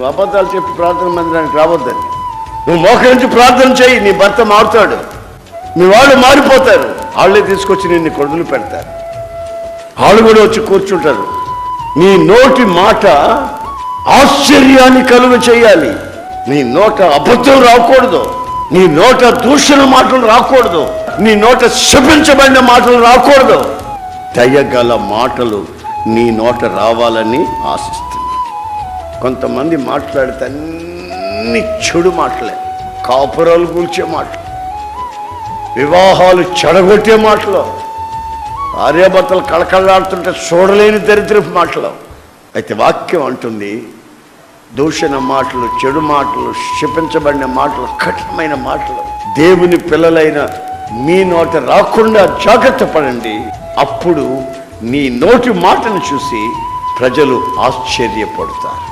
నువ్వు అబద్ధాలు చెప్పి ప్రార్థన మందిరానికి రావద్దని. నువ్వు మోకరించి ప్రార్థన చేయి, నీ భర్త మారుతాడు, మీ వాళ్ళు మారిపోతారు. వాళ్ళే తీసుకొచ్చి నిన్ను కొడుకులు పెడతారు, వాళ్ళు కూడా వచ్చి కూర్చుంటారు. నీ నోటి మాట ఆశ్చర్యాన్ని కలుగ చేయాలి. నీ నోట అబద్ధం రాకూడదు, నీ నోట దూషణ మాటలు రాకూడదు, నీ నోట శపించబడిన మాటలు రాకూడదు. దయగల మాటలు నీ నోట రావాలని ఆశిస్తున్నా. కొంతమంది మాట్లాడితే అన్ని చెడు మాటలే, కాపురాలు కూల్చే మాటలు, వివాహాలు చెడగొట్టే మాటలు, భార్యాభర్తలు కళకళలాడుతుంటే చూడలేని దరిద్రపు మాటలు. అయితే వాక్యం అంటుంది, దూషణ మాటలు, చెడు మాటలు, శపించబడిన మాటలు, కఠినమైన మాటలు దేవుని పిల్లలైన మీ నోట రాకుండా జాగ్రత్త పడండి. అప్పుడు నీ నోటి మాటను చూసి ప్రజలు ఆశ్చర్యపడతారు.